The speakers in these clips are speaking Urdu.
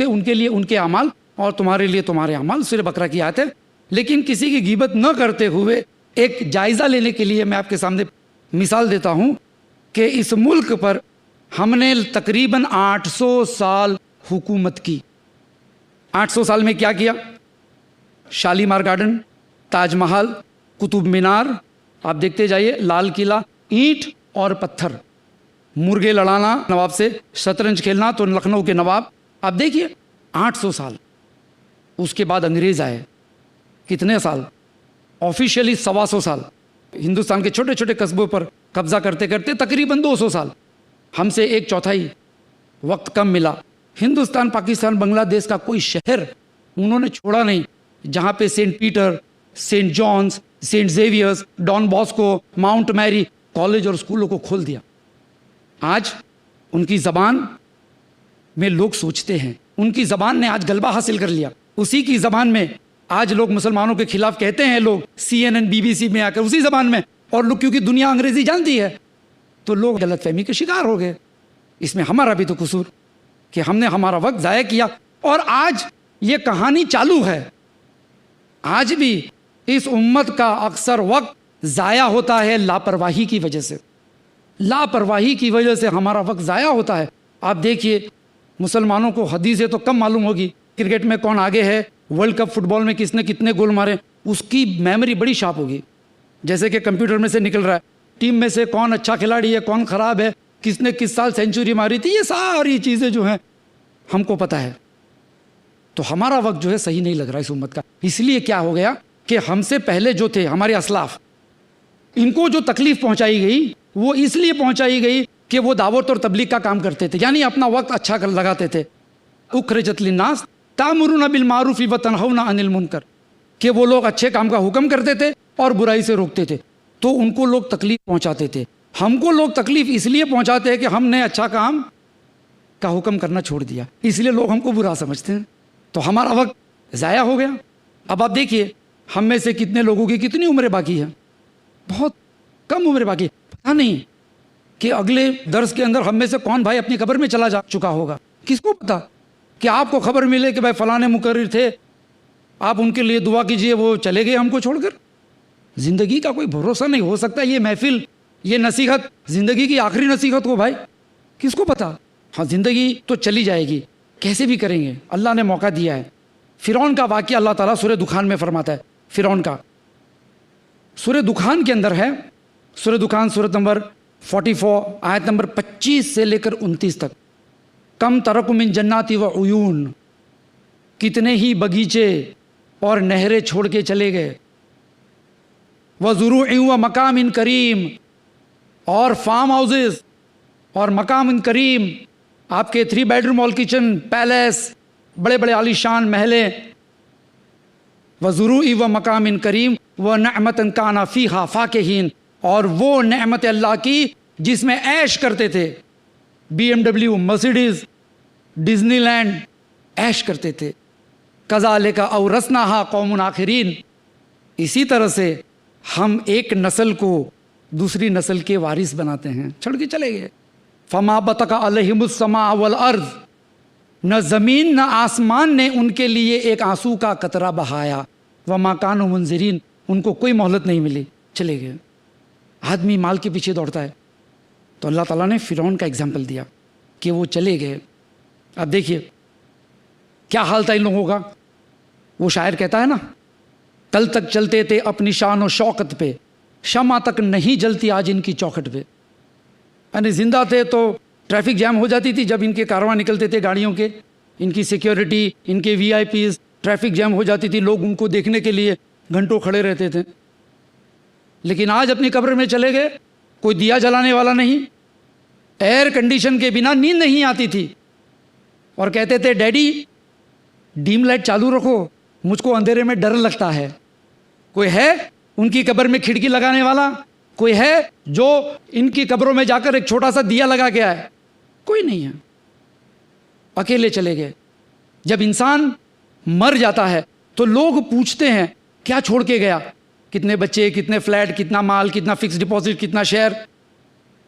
ان کے لیے ان کے اعمال اور تمہارے لیے تمہارے اعمال. سورہ بقرہ کی آیت ہے. لیکن کسی کی غیبت نہ کرتے ہوئے ایک جائزہ لینے کے لیے میں آپ کے سامنے مثال دیتا ہوں کہ اس ملک پر ہم نے تقریباً 800 سال حکومت کی. 800 سال میں کیا کیا؟ شالیمار گارڈن، تاج محل، قطب مینار، آپ دیکھتے جائیے، لال قلعہ، اینٹ اور پتھر، مرغے لڑانا نواب سے، شطرنج کھیلنا تو لکھنؤ کے نواب. آپ دیکھیے 800 سال. اس کے بعد انگریز آئے. کتنے سال؟ آفیشیلی 125 سال. ہندوستان کے چھوٹے چھوٹے قصبوں پر قبضہ کرتے کرتے تقریباً 200 سال. ہم سے 1/4 وقت کم ملا. ہندوستان، پاکستان، بنگلہ دیش کا کوئی شہر انہوں نے چھوڑا نہیں جہاں پہ saint Peter, saint John's, saint Xavier's, Don Bosco, Mount Mary college اور اسکولوں کو کھول دیا. آج ان کی زبان میں لوگ سوچتے ہیں، ان کی زبان نے آج غلبہ حاصل کر لیا. اسی کی زبان میں آج لوگ مسلمانوں کے خلاف کہتے ہیں، لوگ CNN BBC میں آ کر اسی زبان میں. اور لوگ کیونکہ دنیا انگریزی جانتی ہے تو لوگ غلط فہمی کے شکار ہو گئے. اس میں ہمارا بھی تو قصور کہ ہم نے ہمارا وقت ضائع کیا. اور آج یہ کہانی چالو ہے. آج بھی اس امت کا اکثر وقت ضائع ہوتا ہے لاپرواہی کی وجہ سے. لاپرواہی کی وجہ سے ہمارا وقت ضائع ہوتا ہے. آپ دیکھیے مسلمانوں کو حدیثیں تو کم معلوم ہوگی، کرکٹ میں کون آگے ہے، ورلڈ کپ فٹ بال میں کس نے کتنے گول مارے، اس کی میموری بڑی شارپ ہوگی. جیسے کہ کمپیوٹر میں سے نکل رہا ہے ٹیم میں سے کون اچھا کھلاڑی ہے، کون خراب ہے، کس نے کس سال سینچری ماری تھی. یہ ساری چیزیں جو ہیں ہم کو پتہ ہے. تو ہمارا وقت جو ہے صحیح نہیں لگ رہا اس امت کا. اس لیے کیا ہو گیا کہ ہم سے پہلے جو تھے ہمارے اسلاف، ان کو جو تکلیف پہنچائی گئی وہ اس لیے پہنچائی گئی کہ وہ دعوت اور تبلیغ کا کام کرتے تھے، یعنی اپنا وقت اچھا لگاتے تھے. اخرجت للناس تأمرون بالمعروف وتنہون عن المنکر، کہ وہ لوگ اچھے کام کا حکم کرتے تھے اور برائی سے روکتے تھے. تو ان کو لوگ تکلیف پہنچاتے تھے. ہم کو لوگ تکلیف اس لیے پہنچاتے ہیں کہ ہم نے اچھا کام کا حکم کرنا چھوڑ دیا، اس لیے لوگ ہم کو برا سمجھتے ہیں. تو ہمارا وقت ضائع ہو گیا. اب آپ دیکھیے ہم میں سے کتنے لوگوں کی کتنی عمریں باقی ہیں؟ بہت کم عمریں باقی. پتہ نہیں کہ اگلے درس کے اندر ہم میں سے کون بھائی اپنی قبر میں چلا جا چکا ہوگا. کس کو پتا؟ کہ آپ کو خبر ملے کہ بھائی فلاں مقرر تھے، آپ ان کے لیے دعا کیجئے، وہ چلے گئے ہم کو چھوڑ کر. زندگی کا کوئی بھروسہ نہیں. ہو سکتا ہے یہ محفل، یہ نصیحت زندگی کی آخری نصیحت ہو. بھائی کس کو پتا؟ ہاں زندگی تو چلی جائے گی، کیسے بھی کریں گے. اللہ نے موقع دیا ہے. فرعون کا واقعہ اللہ تعالیٰ سورہ دخان میں فرماتا ہے. فرعون کا سورہ دخان کے اندر ہے. سورہ دخان سورۃ نمبر 44 آیت نمبر 25 سے لے کر 29 تک. کم ترک من جنات و عیون، کتنے ہی باغیچے اور نہریں چھوڑ کے چلے گئے. وزروع و مقام کریم، اور فارم ہاؤسز اور مقام کریم، آپ کے 3 بیڈروم ہال کچن، پیلیس، بڑے بڑے عالیشان محلیں. وزروع و مقام کریم و نعمت کانا فیہا فاکہین، اور وہ نعمت اللہ کی جس میں عیش کرتے تھے. BMW، مرسیڈیز، ڈزنی لینڈ، عیش کرتے تھے. کذالک اورثناہا قوم آخرین، اسی طرح سے ہم ایک نسل کو دوسری نسل کے وارث بناتے ہیں. چھوڑ کے چلے گئے. فما بطق علیہم السماء والارض، نہ زمین نہ آسمان نے ان کے لیے ایک آنسو کا قطرہ بہایا. وما کانوا منذرین، ان کو کوئی مہلت نہیں ملی، چلے گئے. آدمی مال کے پیچھے دوڑتا ہے تو اللہ تعالیٰ نے فرعون کا اگزامپل دیا کہ وہ چلے گئے. اب دیکھیے کیا حال تھا ان لوگوں کا. وہ شاعر کہتا ہے نا، کل تک چلتے تھے اپنی شان و شوکت پہ، شمع تک نہیں جلتی آج ان کی چوکھٹ پہ. یعنی زندہ تھے تو ٹریفک جام ہو جاتی تھی جب ان کے کارواں نکلتے تھے گاڑیوں کے، ان کی سیکیورٹی، ان کے VIPs، ٹریفک جام ہو جاتی تھی، لوگ ان کو دیکھنے کے لیے گھنٹوں کھڑے رہتے تھے. لیکن آج اپنی قبر میں چلے گئے، کوئی دیا جلانے والا نہیں، ایئر کنڈیشن کے بنا نیند نہیں آتی تھی. اور کہتے تھے ڈیڈی ڈیم لائٹ چالو رکھو، مجھ کو اندھیرے میں ڈر لگتا ہے. کوئی ہے ان کی قبر میں کھڑکی لگانے والا؟ کوئی ہے جو ان کی قبروں میں جا کر ایک چھوٹا سا دیا لگا کے آئے؟ کوئی نہیں ہے. اکیلے چلے گئے. جب انسان مر جاتا ہے تو لوگ پوچھتے ہیں کیا چھوڑ کے گیا، کتنے بچے، کتنے فلیٹ، کتنا مال، کتنا فکس ڈپازٹ، کتنا شیئر.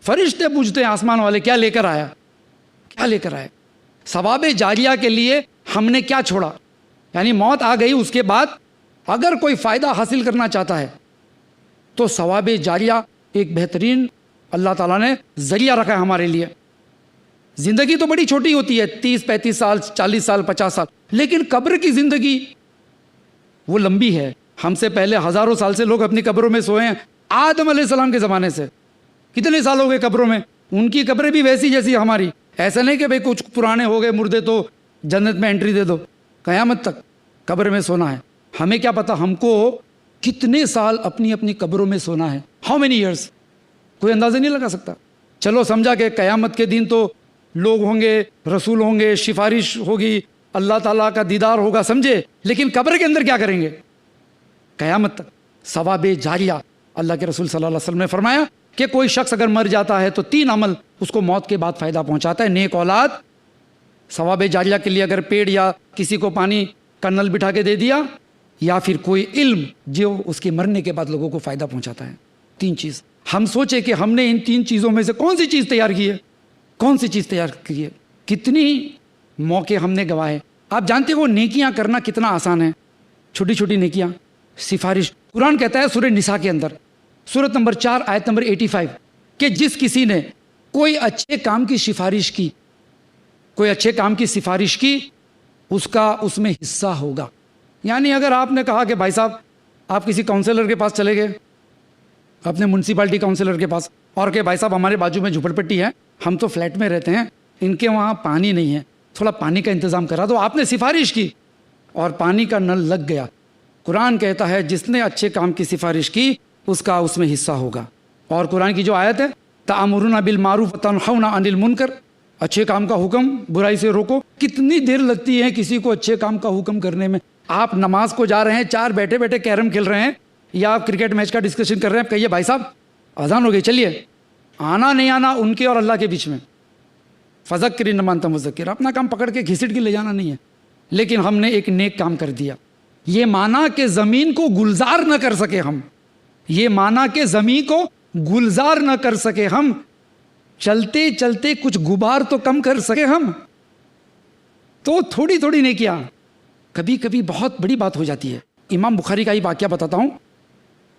فرشتے پوچھتے ہیں آسمان والے کیا لے کر آیا، کیا لے کر آئے. ثواب جاریہ کے لیے ہم نے کیا چھوڑا. یعنی موت آ گئی، اس کے بعد اگر کوئی فائدہ حاصل کرنا چاہتا ہے تو ثواب جاریہ ایک بہترین اللہ تعالیٰ نے ذریعہ رکھا ہے ہمارے لیے. زندگی تو بڑی چھوٹی ہوتی ہے، 30-35 سال، 40 سال، 50 سال، لیکن قبر کی زندگی وہ لمبی ہے. ہم سے پہلے ہزاروں سال سے لوگ اپنی قبروں میں سوئے ہیں. آدم علیہ السلام کے زمانے سے کتنے سال ہو گئے قبروں میں. ان کی قبریں بھی ویسی جیسی ہماری. ایسا نہیں کہ بھئی کچھ پرانے ہو گئے مردے تو جنت میں انٹری دے دو. قیامت تک قبر میں سونا ہے. ہمیں کیا پتا ہم کو کتنے سال اپنی اپنی قبروں میں سونا ہے. ہاؤ مینی ایئرس، کوئی اندازہ نہیں لگا سکتا. چلو سمجھا کہ قیامت کے دن تو لوگ ہوں گے، رسول ہوں گے، سفارش ہوگی، اللہ تعالیٰ کا دیدار ہوگا، سمجھے. لیکن قبر کے اندر کیا کریں گے؟ قیامت تک ثواب جاریہ. اللہ کے رسول صلی اللہ علیہ وسلم نے فرمایا کہ کوئی شخص اگر مر جاتا ہے تو 3 عمل اس کو موت کے بعد فائدہ پہنچاتا ہے. نیک اولاد، ثواب جاریہ کے لیے اگر پیڑ یا کسی کو پانی کا نل بٹھا کے دے دیا، یا پھر کوئی علم جو اس کے مرنے کے بعد لوگوں کو فائدہ پہنچاتا ہے. 3 چیز. ہم سوچے کہ ہم نے ان 3 چیزوں میں سے کون سی چیز تیار کی ہے، کون سی چیز تیار کی ہے. کتنی موقع ہم نے گوائے. آپ جانتے ہو نیکیاں کرنا کتنا آسان ہے. چھوٹی چھوٹی نیکیاں، سفارش. قرآن کہتا ہے سورہ نساء کے اندر، سورۃ نمبر 4 آیت نمبر 85، کہ جس کسی نے کوئی اچھے کام کی سفارش کی، کوئی اچھے کام کی سفارش کی، اس کا اس میں حصہ ہوگا. یعنی اگر آپ نے کہا کہ بھائی صاحب آپ کسی کاؤنسلر کے پاس چلے گئے، اپنے میونسپلٹی کاؤنسلر کے پاس، اور کہ بھائی صاحب ہمارے بازو میں جھوپڑ پٹی ہے، ہم تو فلیٹ میں رہتے ہیں، ان کے وہاں پانی نہیں ہے، تھوڑا پانی کا انتظام کرا دو. آپ نے سفارش کی اور پانی کا نل لگ گیا. قرآن کہتا ہے جس نے اچھے کام کی سفارش کی اس کا اس میں حصہ ہوگا. اور قرآن کی جو آیت ہے تأمرون بالمعروف وتنہون عن المنکر، اچھے کام کا حکم، برائی سے روکو. کتنی دیر لگتی ہے کسی کو اچھے کام کا حکم کرنے میں. آپ نماز کو جا رہے ہیں، 4 بیٹھے بیٹھے کیرم کھیل رہے ہیں یا آپ کرکٹ میچ کا ڈسکشن کر رہے ہیں، کہیے بھائی صاحب اذان ہو گئی چلیے. آنا نہیں آنا ان کے اور اللہ کے بیچ میں. فذکر انما انت مذکر، اپنا کام پکڑ کے گھسٹ کے لے جانا نہیں ہے. لیکن ہم نے ایک نیک کام کر دیا. یہ مانا کہ زمین کو گلزار نہ کر سکے ہم، یہ مانا کہ زمین کو گلزار نہ کر سکے ہم، چلتے چلتے کچھ غبار تو کم کر سکے ہم. تو تھوڑی تھوڑی نیکیاں کبھی کبھی بہت بڑی بات ہو جاتی ہے. امام بخاری کا ہی واقعہ بتاتا ہوں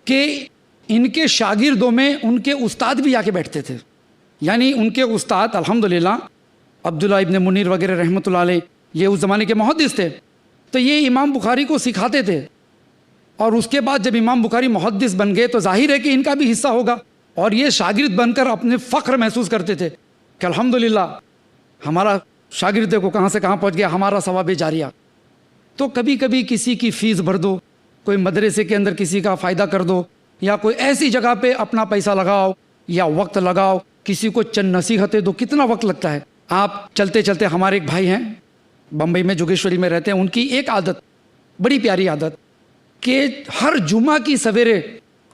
کہ ان کے شاگردوں میں ان کے استاد بھی آ کے بیٹھتے تھے. یعنی ان کے استاد الحمدللہ عبداللہ ابن منیر وغیرہ رحمۃ اللہ علیہ، یہ اس زمانے کے محدث تھے. تو یہ امام بخاری کو سکھاتے تھے. اور اس کے بعد جب امام بخاری محدث بن گئے تو ظاہر ہے کہ ان کا بھی حصہ ہوگا. اور یہ شاگرد بن کر اپنے فخر محسوس کرتے تھے کہ الحمدللہ ہمارا شاگرد کو کہاں سے کہاں پہنچ گیا، ہمارا ثواب جاریہ. تو کبھی کبھی کسی کی فیس بھر دو، کوئی مدرسے کے اندر کسی کا فائدہ کر دو، یا کوئی ایسی جگہ پہ اپنا پیسہ لگاؤ یا وقت لگاؤ، کسی کو چند نصیحتیں دو. کتنا وقت لگتا ہے. آپ چلتے چلتے، ہمارے ایک بھائی ہیں بمبئی میں جوگیشوری میں رہتے ہیں، ان کی ایک عادت، بڑی پیاری عادت، کہ ہر جمعہ کی سویرے،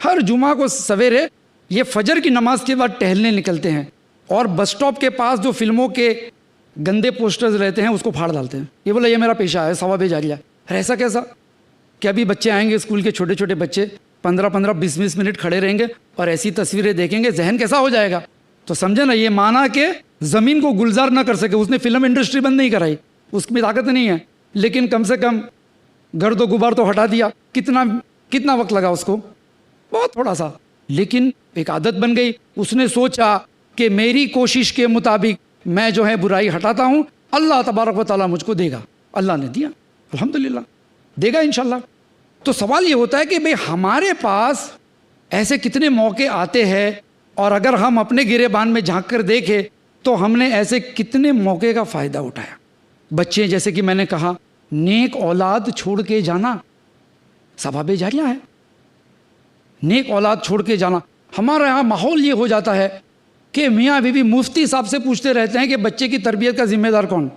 ہر جمعہ کو سویرے یہ فجر کی نماز کے بعد ٹہلنے نکلتے ہیں اور بس اسٹاپ کے پاس جو فلموں کے گندے پوسٹرز رہتے ہیں اس کو پھاڑ ڈالتے ہیں. یہ بولا یہ میرا پیشہ ہے، ثواب جاریہ. ایسا کیسا کہ ابھی بچے آئیں گے اسکول کے، چھوٹے چھوٹے بچے 15-15 20-20 منٹ کھڑے رہیں گے اور ایسی تصویریں دیکھیں گے، ذہن کیسا ہو جائے گا. تو سمجھے نا، یہ مانا کہ زمین کو گلزار نہ کر سکے. اس نے فلم انڈسٹری بند نہیں کرائی، اس میں طاقت نہیں ہے، لیکن کم سے کم گرد و غبار تو ہٹا دیا. کتنا وقت لگا اس کو؟ بہت تھوڑا سا. لیکن ایک عادت بن گئی. اس نے سوچا کہ میری کوشش کے مطابق میں جو ہے برائی ہٹاتا ہوں، اللہ تبارک و تعالیٰ مجھ کو دے گا. اللہ نے دیا، الحمدللہ دے گا انشاءاللہ. تو سوال یہ ہوتا ہے کہ بھئی ہمارے پاس ایسے کتنے موقع آتے ہیں، اور اگر ہم اپنے گریبان میں جھانک کر دیکھیں تو ہم نے ایسے کتنے موقع کا فائدہ اٹھایا. بچے، جیسے کہ میں نے کہا، نیک اولاد چھوڑ کے جانا ثواب جاریہ ہے. نیک اولاد چھوڑ کے جانا. ہمارے یہاں ماحول یہ ہو جاتا ہے کہ میاں بیوی مفتی صاحب سے پوچھتے رہتے ہیں کہ بچے کی تربیت کا ذمہ دار کون؟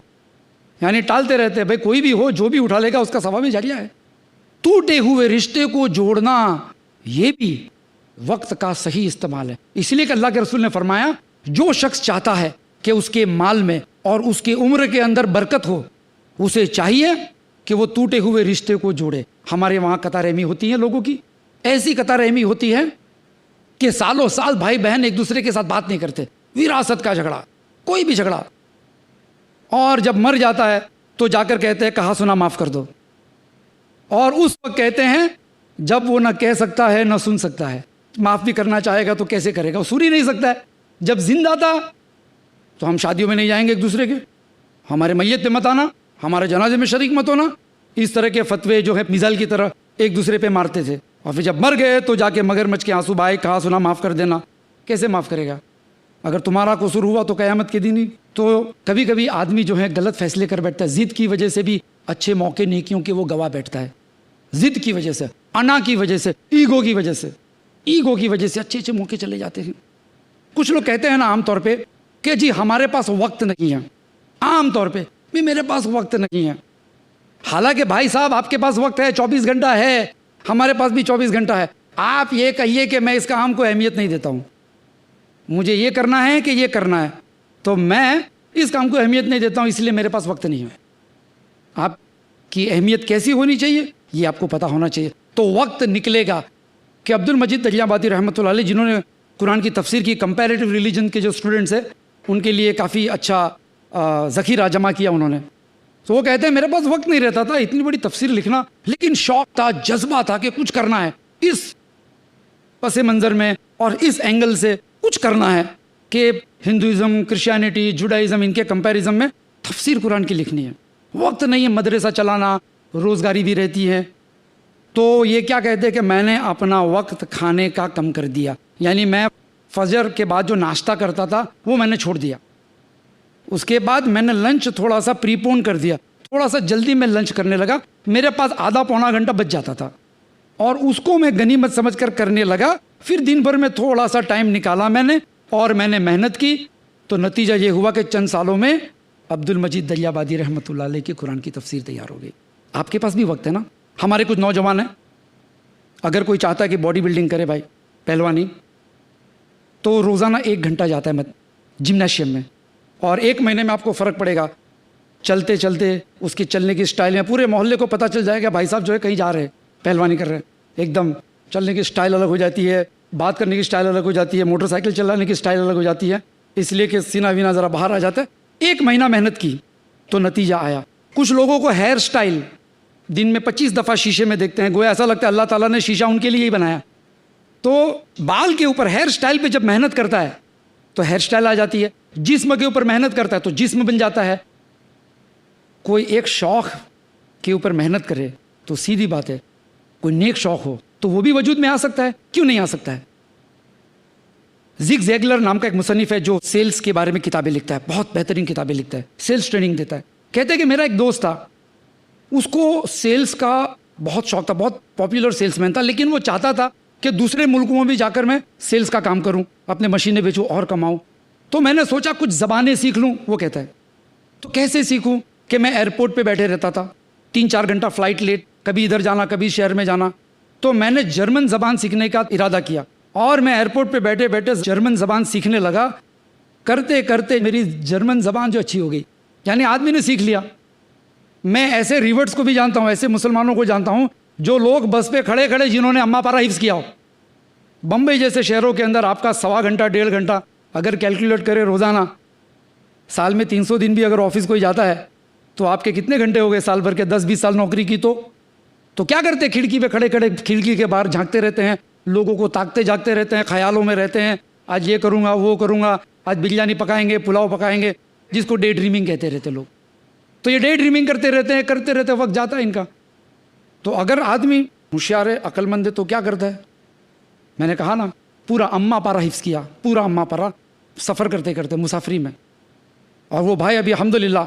یعنی ٹالتے رہتے ہیں، بھائی کوئی بھی ہو، جو بھی اٹھا لے گا اس کا ثواب جاریہ ہے. ٹوٹے ہوئے رشتے کو جوڑنا یہ بھی وقت کا صحیح استعمال ہے. اس لیے کہ اللہ کے رسول نے فرمایا جو شخص چاہتا ہے کہ اس کے مال میں اور اس کی عمر کے اندر برکت ہو، اسے چاہیے کہ وہ ٹوٹے ہوئے رشتے کو جوڑے. ہمارے وہاں قطع رحمی ہوتی ہے لوگوں کی، ایسی قطع رحمی ہوتی ہے کہ سالوں سال بھائی بہن ایک دوسرے کے ساتھ بات نہیں کرتے، وراثت کا جھگڑا، کوئی بھی جھگڑا. اور جب مر جاتا ہے تو جا کر کہتے ہیں کہا سنا معاف کر دو، اور اس وقت کہتے ہیں جب وہ نہ کہہ سکتا ہے نہ سن سکتا ہے، معاف بھی کرنا چاہے گا تو کیسے کرے گا، وہ سن ہی نہیں سکتا ہے۔ جب زندہ تھا تو ہم شادیوں میں نہیں جائیں گے ایک دوسرے کے، ہمارے میت پہ مت آنا، ہمارے جنازے میں شریک مت ہونا، اس طرح کے فتوے جو ہے میزائل کی طرح ایک دوسرے پہ مارتے تھے، اور پھر جب مر گئے تو جا کے مگرمچھ کے آنسو بہائے، کہا سنا معاف کر دینا۔ کیسے معاف کرے گا؟ اگر تمہارا قصور ہوا تو قیامت کے دن ہی۔ تو کبھی کبھی آدمی جو ہے غلط فیصلے کر بیٹھتا ہے، ضد کی وجہ سے بھی اچھے موقع نیکیوں کے وہ گوا بیٹھتا ہے، ضد کی وجہ سے، انا کی وجہ سے، ایگو کی وجہ سے، ایگو کی وجہ سے اچھے اچھے موقع چلے جاتے ہیں۔ کچھ لوگ کہتے ہیں نا عام طور پہ کہ جی ہمارے پاس وقت نہیں ہے، عام طور پہ بھی میرے پاس وقت نہیں ہے، حالانکہ بھائی صاحب آپ کے پاس وقت ہے، 24 گھنٹہ ہے، ہمارے پاس بھی 24 گھنٹہ ہے۔ آپ یہ کہیے کہ میں اس کام کو اہمیت نہیں دیتا ہوں، مجھے یہ کرنا ہے کہ یہ کرنا ہے، تو میں اس کام کو اہمیت نہیں دیتا ہوں، اس لیے میرے پاس وقت نہیں ہے۔ آپ کی اہمیت کیسی ہونی چاہیے یہ آپ کو پتہ ہونا چاہیے، تو وقت نکلے گا۔ کہ عبد المجید دجلہ رحمۃ اللہ علیہ جنہوں نے قرآن کی تفسیر کی، کمپیریٹیو ریلیجن کے جو اسٹوڈنٹس ہیں ان کے لیے کافی اچھا ذخیرہ جمع کیا انہوں نے، تو وہ کہتے ہیں میرے پاس وقت نہیں رہتا تھا اتنی بڑی تفسیر لکھنا، لیکن شوق تھا، جذبہ تھا کہ کچھ کرنا ہے، اس پس منظر میں اور اس اینگل سے کچھ کرنا ہے کہ ہندوازم، کرسچینٹی، جوڈائزم، ان کے کمپیریزن میں تفسیر قرآن کی لکھنی ہے۔ وقت نہیں ہے، مدرسہ چلانا، روزگاری بھی رہتی ہے، تو یہ کیا کہتے ہیں کہ میں نے اپنا وقت کھانے کا کم کر دیا، یعنی میں فجر کے بعد جو ناشتہ کرتا تھا وہ میں نے چھوڑ دیا، اس کے بعد میں نے لنچ تھوڑا سا پریپون کر دیا، تھوڑا سا جلدی میں لنچ کرنے لگا، میرے پاس آدھا پونا گھنٹہ بچ جاتا تھا اور اس کو میں غنیمت سمجھ کر کرنے لگا۔ پھر دن بھر میں تھوڑا سا ٹائم نکالا میں نے اور میں نے محنت کی، تو نتیجہ یہ ہوا کہ چند سالوں میں عبد المجید دلیابادی رحمۃ اللہ علیہ کی قرآن کی تفسیر تیار ہو گئی۔ آپ کے پاس بھی وقت ہے نا؟ ہمارے کچھ نوجوان ہیں، اگر کوئی چاہتا ہے کہ باڈی بلڈنگ کرے بھائی، پہلوانی، تو روزانہ 1 گھنٹہ جاتا ہے جمناشیم میں، اور 1 مہینے میں آپ کو فرق پڑے گا، چلتے چلتے اس کی چلنے کی سٹائل میں پورے محلے کو پتہ چل جائے گا بھائی صاحب جو ہے کہیں جا رہے ہیں، پہلوانی کر رہے ہیں، ایک دم چلنے کی سٹائل الگ ہو جاتی ہے، بات کرنے کی سٹائل الگ ہو جاتی ہے، موٹر سائیکل چلانے کی سٹائل الگ ہو جاتی ہے، اس لیے کہ سینہ وینا ذرا باہر آ جاتا ہے۔ 1 مہینہ محنت کی تو نتیجہ آیا۔ کچھ لوگوں کو ہیئر سٹائل دن میں 25 دفعہ شیشے میں دیکھتے ہیں، گویا ایسا لگتا ہے اللہ تعالیٰ نے شیشہ ان کے لیے ہی بنایا۔ تو بال کے اوپر ہیئر سٹائل پہ جب محنت کرتا ہے تو ہیئر سٹائل آ جاتی ہے، جسم کے اوپر محنت کرتا ہے تو جسم بن جاتا ہے۔ کوئی ایک شوق کے اوپر محنت کرے تو سیدھی بات ہے، کوئی نیک شوق ہو تو وہ بھی وجود میں آ سکتا ہے، کیوں نہیں آ سکتا ہے؟ زگ زیگلر نام کا ایک مصنف ہے جو سیلز کے بارے میں کتابیں لکھتا ہے، بہت بہترین کتابیں لکھتا ہے، سیلز ٹریننگ دیتا ہے۔ کہتے ہیں کہ میرا ایک دوست تھا، اس کو سیلز کا بہت شوق تھا، بہت پاپولر سیلز مین تھا، لیکن وہ چاہتا تھا کہ دوسرے ملکوں میں بھی جا کر میں سیلز کا کام کروں، اپنے مشینیں بیچوں اور کماؤں۔ تو میں نے سوچا کچھ زبانیں سیکھ لوں۔ وہ کہتا ہے تو کیسے سیکھوں کہ میں ایئرپورٹ پہ بیٹھے رہتا تھا، 3-4 گھنٹہ فلائٹ لیٹ، کبھی ادھر جانا کبھی شہر میں جانا، تو میں نے جرمن زبان سیکھنے کا ارادہ کیا اور میں ایئرپورٹ پہ بیٹھے بیٹھے جرمن زبان سیکھنے لگا۔ کرتے کرتے میری جرمن زبان جو اچھی ہو گئی، یعنی آدمی نے سیکھ لیا۔ میں ایسے ریورٹس کو بھی جانتا ہوں، ایسے مسلمانوں کو جانتا ہوں جو لوگ بس پہ کھڑے کھڑے جنہوں نے اماں پارا حفظ کیا ہو۔ بمبئی جیسے شہروں کے اندر آپ کا 1.25 گھنٹہ 1.5 گھنٹہ اگر کیلکولیٹ کرے روزانہ، سال میں 300 دن بھی اگر آفس کوئی جاتا ہے تو آپ کے کتنے گھنٹے ہو گئے سال بھر کے؟ 10-20 سال نوکری کی تو کیا کرتے؟ کھڑکی پہ کھڑے کھڑے کھڑکی کے باہر جھانکتے رہتے ہیں، لوگوں کو تاکتے جاگتے رہتے ہیں، خیالوں میں رہتے ہیں، آج یہ کروں گا وہ کروں گا، آج بریانی پکائیں گے، پلاؤ پکائیں گے، جس کو ڈے ڈریمنگ کہتے رہتے لوگ۔ تو یہ ڈے ڈریمنگ کرتے رہتے وقت جاتا ہے ان کا۔ تو اگر آدمی ہوشیار ہے، عقل مند ہے تو کیا کرتا ہے؟ میں نے کہا نا، پورا اماں پارا حفظ کیا، پورا اماں پارا سفر کرتے کرتے مسافری میں۔ اور وہ بھائی ابھی الحمدللہ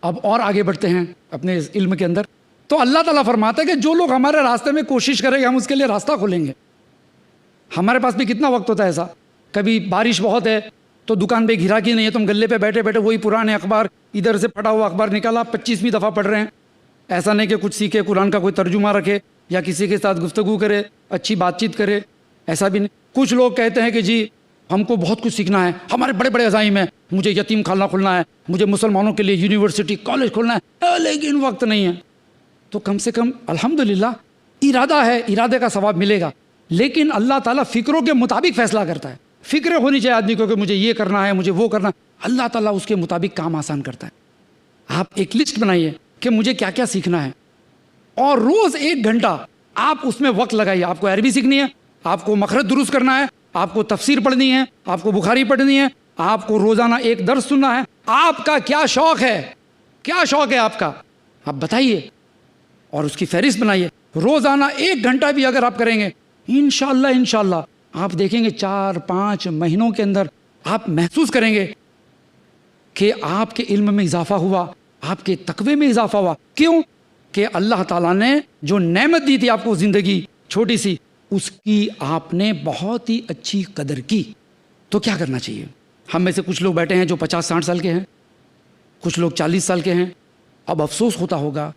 اب اور آگے بڑھتے ہیں اپنے علم کے اندر۔ تو اللہ تعالیٰ فرماتا ہے کہ جو لوگ ہمارے راستے میں کوشش کریں گے ہم اس کے لیے راستہ کھولیں گے۔ ہمارے پاس بھی کتنا وقت ہوتا ہے ایسا، کبھی بارش بہت ہے تو دکان پہ گھراکی نہیں ہے، تم گلے پہ بیٹھے بیٹھے وہی پرانے اخبار، ادھر سے پھٹا ہوا اخبار نکالا 25ویں دفعہ پڑھ رہے ہیں۔ ایسا نہیں کہ کچھ سیکھے، قرآن کا کوئی ترجمہ رکھے یا کسی کے ساتھ گفتگو کرے، اچھی بات چیت کرے، ایسا بھی نہیں۔ کچھ لوگ کہتے ہیں کہ جی ہم کو بہت کچھ سیکھنا ہے، ہمارے بڑے بڑے عزائم ہیں، مجھے یتیم خانہ کھولنا ہے، مجھے مسلمانوں کے لیے یونیورسٹی کالج کھولنا ہے، لیکن وقت نہیں ہے۔ تو کم سے کم الحمدللہ ارادہ ہے، ارادے کا ثواب ملے گا، لیکن اللہ تعالیٰ فکروں کے مطابق فیصلہ کرتا ہے۔ فکریں ہونی چاہیے آدمی کو کہ مجھے یہ کرنا ہے، مجھے وہ کرنا ہے، اللہ تعالیٰ اس کے مطابق کام آسان کرتا ہے۔ آپ ایک لسٹ بنائیے کہ مجھے کیا کیا سیکھنا ہے، اور روز 1 گھنٹہ آپ اس میں وقت لگائیے. آپ کو عربی سیکھنی ہے، آپ کو مخرج درست کرنا ہے، آپ کو تفسیر پڑھنی ہے، آپ کو بخاری پڑھنی ہے، آپ کو روزانہ 1 درس سننا ہے. آپ کا کیا شوق ہے، کیا شوق ہے آپ کا، آپ بتائیے اور اس کی فہرست بنائیے. روزانہ 1 گھنٹہ بھی اگر آپ کریں گے انشاءاللہ آپ دیکھیں گے 4-5 مہینوں کے اندر آپ محسوس کریں گے کہ آپ کے علم میں اضافہ ہوا، آپ کے تقوی میں اضافہ ہوا. کیوں کہ اللہ تعالیٰ نے جو نعمت دی تھی آپ کو زندگی چھوٹی سی، اس کی آپ نے بہت ہی اچھی قدر کی. تو کیا کرنا چاہیے؟ ہم میں سے کچھ لوگ بیٹھے ہیں جو 50-60 سال کے ہیں، کچھ لوگ 40 سال کے ہیں. اب افسوس ہوتا ہوگا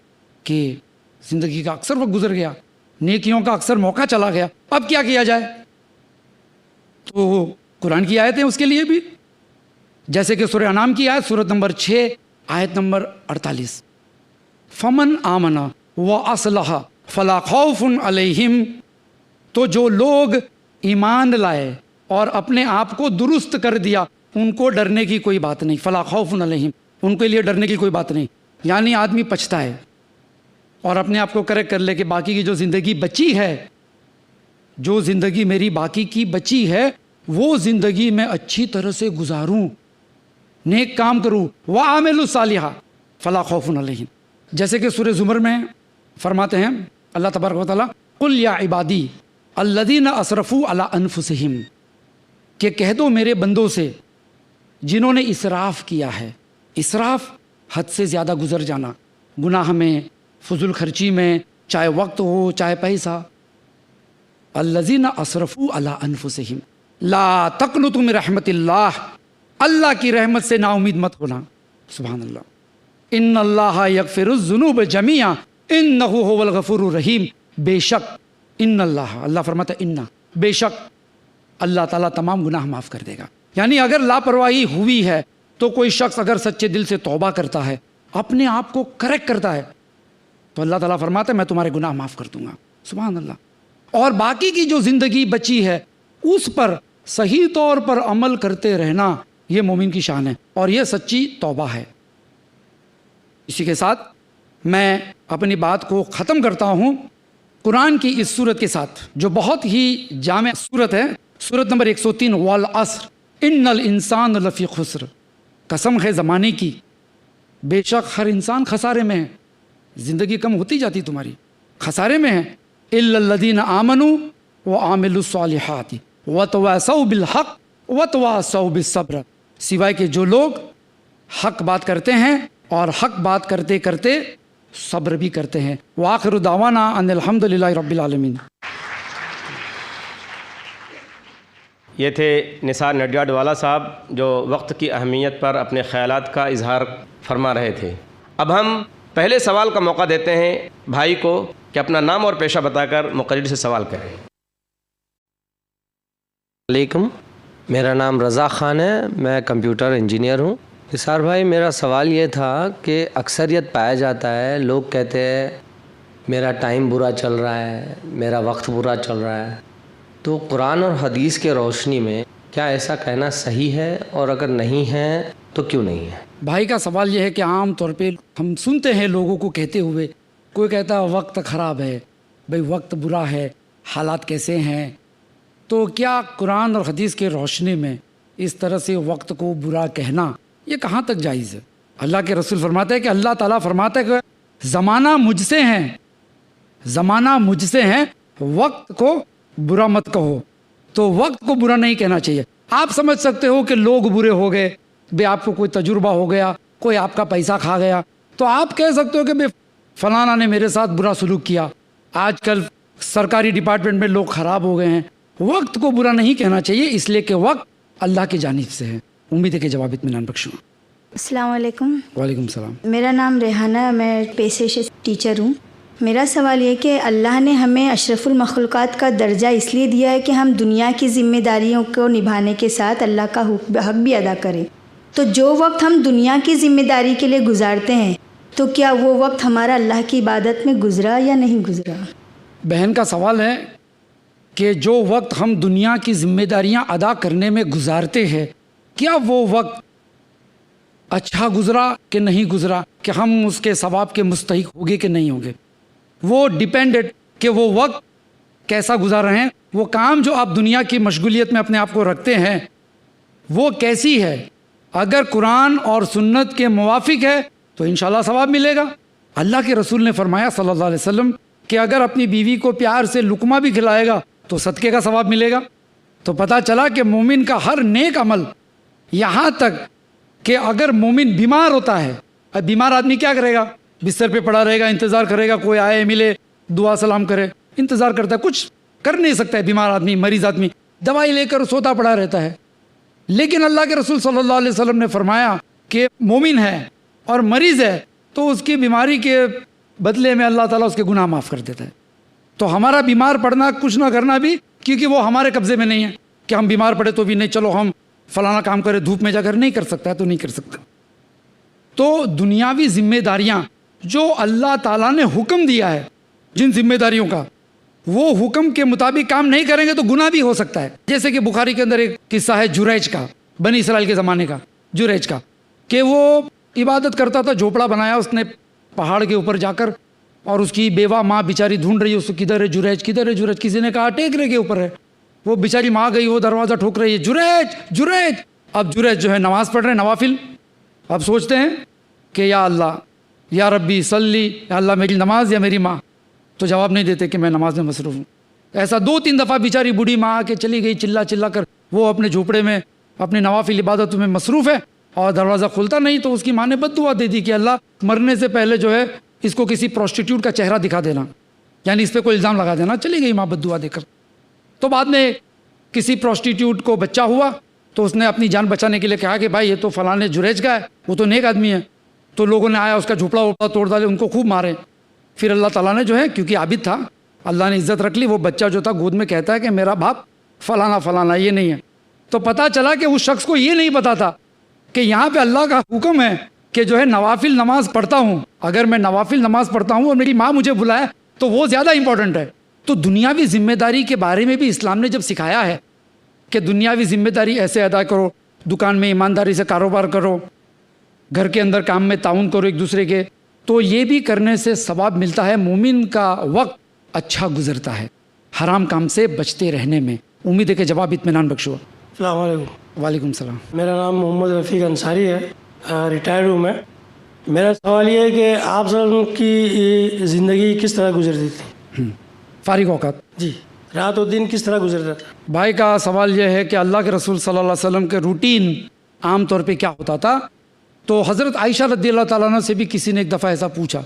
کہ زندگی کا اکثر وقت گزر گیا، نیکیوں کا اکثر موقع چلا گیا، اب کیا کیا جائے؟ تو قرآن کی آیت ہے اس کے لیے بھی، جیسے کہ سورہ انعام کی آیت، سورت نمبر 6 آیت نمبر 48، فمن آمنا واصلح فلا خوف علیہم. تو جو لوگ ایمان لائے اور اپنے آپ کو درست کر دیا، ان کو ڈرنے کی کوئی بات نہیں. فلا خوف علیہم، ان کے لیے ڈرنے کی کوئی بات نہیں. یعنی آدمی پچھتا ہے اور اپنے آپ کو کریکٹ کر لے کہ باقی کی جو زندگی بچی ہے، جو زندگی میری باقی کی بچی ہے، وہ زندگی میں اچھی طرح سے گزاروں، نیک کام کروں. وَعَامِلُوا الصَّالِحَاتِ فَلَا خَوْفٌ عَلَيْهِمْ. جیسے کہ سورہ زمر میں فرماتے ہیں اللہ تبارک و تعالیٰ، قُلْ يَا عِبَادِي الَّذِينَ أَسْرَفُوا عَلَىٰ أَنفُسِهِمْ، کہ کہہ دو میرے بندوں سے جنہوں نے اسراف کیا ہے. اسراف حد سے زیادہ گزر جانا، گناہ میں، فضول خرچی میں، چاہے وقت ہو چاہے پیسہ. الذین اسرفوا علی انفسہم لا تقنطوا من رحمت اللہ، اللہ کی رحمت سے نا امید مت ہونا. سبحان اللہ. ان اللہ یغفر الذنوب جمیعا انہ هو الغفور الرحیم. بے شک ان اللہ فرماتا ہے ان، بے شک اللہ تعالیٰ تمام گناہ معاف کر دے گا. یعنی اگر لاپرواہی ہوئی ہے تو کوئی شخص اگر سچے دل سے توبہ کرتا ہے، اپنے آپ کو کریکٹ کرتا ہے، تو اللہ تعالیٰ فرماتا ہے میں تمہارے گناہ معاف کر دوں گا. سبحان اللہ. اور باقی کی جو زندگی بچی ہے اس پر صحیح طور پر عمل کرتے رہنا، یہ مومن کی شان ہے اور یہ سچی توبہ ہے. اسی کے ساتھ میں اپنی بات کو ختم کرتا ہوں قرآن کی اس سورت کے ساتھ جو بہت ہی جامع سورت ہے. سورت نمبر 103، والعصر ان الانسان لفی خسر. قسم ہے زمانے کی، بے شک ہر انسان خسارے میں ہے. زندگی کم ہوتی جاتی تمہاری، خسارے میں ہے. الا الذین آمنوا وعملوا الصالحات وتواصوا بالحق وتواصوا بالصبر، سوائے کہ جو لوگ حق بات کرتے ہیں اور حق بات کرتے کرتے صبر بھی کرتے ہیں. وآخر دعوانا ان الحمد للہ رب العالمین. یہ تھے نثار نڈیاڈوالا صاحب جو وقت کی اہمیت پر اپنے خیالات کا اظہار فرما رہے تھے. اب ہم پہلے سوال کا موقع دیتے ہیں بھائی کو کہ اپنا نام اور پیشہ بتا کر مقرر سے سوال کریں. علیکم، میرا نام رضا خان ہے، میں کمپیوٹر انجینئر ہوں. نثار بھائی، میرا سوال یہ تھا کہ اکثریت پایا جاتا ہے، لوگ کہتے ہیں میرا ٹائم برا چل رہا ہے، میرا وقت برا چل رہا ہے. تو قرآن اور حدیث کے روشنی میں کیا ایسا کہنا صحیح ہے، اور اگر نہیں ہے تو کیوں نہیں ہے؟ بھائی کا سوال یہ ہے کہ عام طور پہ ہم سنتے ہیں لوگوں کو کہتے ہوئے، کوئی کہتا ہے وقت خراب ہے، بھئی وقت برا ہے، حالات کیسے ہیں. تو کیا قرآن اور حدیث کے روشنی میں اس طرح سے وقت کو برا کہنا یہ کہاں تک جائز ہے؟ اللہ کے رسول فرماتے ہیں کہ اللہ تعالیٰ فرماتا ہے کہ زمانہ مجھ سے ہیں، زمانہ مجھ سے ہیں، وقت کو برا مت کہو. تو وقت کو برا نہیں کہنا چاہیے. آپ سمجھ سکتے ہو کہ لوگ برے ہو گئے، بے آپ کو کوئی تجربہ ہو گیا، کوئی آپ کا پیسہ کھا گیا، تو آپ کہہ سکتے ہو کہ بے فلانا نے میرے ساتھ برا سلوک کیا. آج کل سرکاری ڈپارٹمنٹ میں لوگ خراب ہو گئے ہیں. وقت کو برا نہیں کہنا چاہیے، اس لیے کہ وقت اللہ کی جانب سے ہے. امید ہے کہ جواب اطمینان بخشوں. السلام علیکم. وعلیکم السلام. میرا نام ریحانہ، میں پیشے سے ٹیچر ہوں. میرا سوال یہ کہ اللہ نے ہمیں اشرف المخلوقات کا درجہ اس لیے دیا ہے کہ ہم دنیا کی ذمہ داریوں کو نبھانے کے ساتھ اللہ کا حق بھی ادا کریں. تو جو وقت ہم دنیا کی ذمہ داری کے لیے گزارتے ہیں، تو کیا وہ وقت ہمارا اللہ کی عبادت میں گزرا یا نہیں گزرا؟ بہن کا سوال ہے کہ جو وقت ہم دنیا کی ذمہ داریاں ادا کرنے میں گزارتے ہیں، کیا وہ وقت اچھا گزرا کہ نہیں گزرا؟ کہ ہم اس کے ثواب کے مستحق ہوگے کہ نہیں ہوں گے. وہ ڈیپینڈڈ کہ وہ وقت کیسا گزار رہے ہیں, وہ کام جو آپ دنیا کی مشغولیت میں اپنے آپ کو رکھتے ہیں وہ کیسی ہے. اگر قرآن اور سنت کے موافق ہے تو انشاءاللہ ثواب ملے گا. اللہ کے رسول نے فرمایا صلی اللہ علیہ وسلم کہ اگر اپنی بیوی کو پیار سے لقمہ بھی کھلائے گا تو صدقے کا ثواب ملے گا. تو پتہ چلا کہ مومن کا ہر نیک عمل, یہاں تک کہ اگر مومن بیمار ہوتا ہے, اب بیمار آدمی کیا کرے گا؟ بستر پہ پڑا رہے گا, انتظار کرے گا کوئی آئے ملے دعا سلام کرے, انتظار کرتا ہے, کچھ کر نہیں سکتا ہے. بیمار آدمی, مریض آدمی دوائی لے کر سوتا پڑا رہتا ہے. لیکن اللہ کے رسول صلی اللہ علیہ وسلم نے فرمایا کہ مومن ہے اور مریض ہے تو اس کی بیماری کے بدلے میں اللہ تعالیٰ اس کے گناہ معاف کر دیتا ہے. تو ہمارا بیمار پڑنا, کچھ نہ کرنا بھی, کیونکہ وہ ہمارے قبضے میں نہیں ہے کہ ہم بیمار پڑے تو بھی نہیں چلو ہم فلانا کام کرے, دھوپ میں جا کر نہیں کر سکتا ہے تو نہیں کر سکتا. تو دنیاوی ذمہ داریاں جو اللہ تعالیٰ نے حکم دیا ہے, جن ذمہ داریوں کا وہ حکم کے مطابق کام نہیں کریں گے تو گناہ بھی ہو سکتا ہے. جیسے کہ بخاری کے اندر ایک قصہ ہے جریج کا, بنی اسرائیل کے زمانے کا, جریج کا, کہ وہ عبادت کرتا تھا, جھوپڑا بنایا اس نے پہاڑ کے اوپر جا کر, اور اس کی بیوہ ماں بیچاری ڈھونڈ رہی ہے اس کو, کدھر ہے جریج, کدھر ہے جریج. کسی نے کہا ٹیکرے کے اوپر ہے. وہ بیچاری ماں گئی, وہ دروازہ ٹھوک رہی ہے, جریج جریج. اب جریج جو ہے نماز پڑھ رہے ہیں نوافل. اب سوچتے ہیں کہ یا اللہ یا ربی صلی, یا اللہ میری نماز یا میری ماں. تو جواب نہیں دیتے کہ میں نماز میں مصروف ہوں. ایسا 2-3 دفعہ بیچاری بوڑھی ماں آ کے چلی گئی, چلا چلا کر وہ اپنے جھوپڑے میں اپنی نوافل عبادتوں میں مصروف ہے, اور دروازہ کھلتا نہیں. تو اس کی ماں نے بد دعا دے دی کہ اللہ مرنے سے پہلے جو ہے اس کو کسی پروسٹیٹیوٹ کا چہرہ دکھا دینا, یعنی اس پہ کوئی الزام لگا دینا. چلی گئی ماں بد دعا دے کر. تو بعد میں کسی پروسٹیٹیوٹ کو بچہ ہوا تو اس نے اپنی جان بچانے کے لیے کہا کہ بھائی یہ تو فلاں جریج کا ہے, وہ تو نیک آدمی ہے. تو لوگوں نے آیا اس کا جھوپڑا وپڑا توڑ ڈالے, ان کو خوب مارے. پھر اللہ تعالیٰ نے جو ہے, کیونکہ عابد تھا, اللہ نے عزت رکھ لی. وہ بچہ جو تھا گود میں کہتا ہے کہ میرا باپ فلانا فلانا, یہ نہیں ہے. تو پتہ چلا کہ اس شخص کو یہ نہیں پتا تھا کہ یہاں پہ اللہ کا حکم ہے کہ جو ہے نوافل نماز پڑھتا ہوں, اگر میں نوافل نماز پڑھتا ہوں اور میری ماں مجھے بلائے تو وہ زیادہ امپورٹنٹ ہے. تو دنیاوی ذمہ داری کے بارے میں بھی اسلام نے جب سکھایا ہے کہ دنیاوی ذمہ داری ایسے ادا کرو, دکان میں ایمانداری سے کاروبار کرو, گھر کے اندر کام میں تعاون کرو ایک دوسرے کے, تو یہ بھی کرنے سے ثواب ملتا ہے. مومن کا وقت اچھا گزرتا ہے حرام کام سے بچتے رہنے میں. امید ہے کہ جواب اطمینان بخش ہوا. السلام علیکم. وعلیکم السلام. میرا نام محمد رفیق انصاری ہے, ریٹائرڈ ہوں میں. میرا سوال یہ ہے کہ آپ صلی اللہ علیہ وسلم کی زندگی کس طرح گزرتی تھی؟ فارغ اوقات. جی, رات و دن کس طرح گزرتا تھا؟ بھائی کا سوال یہ ہے کہ اللہ کے رسول صلی اللہ علیہ وسلم کے روٹین عام طور پہ کیا ہوتا تھا. تو حضرت عائشہ رضی اللہ تعالیٰ عنہ سے بھی کسی نے ایک دفعہ ایسا پوچھا,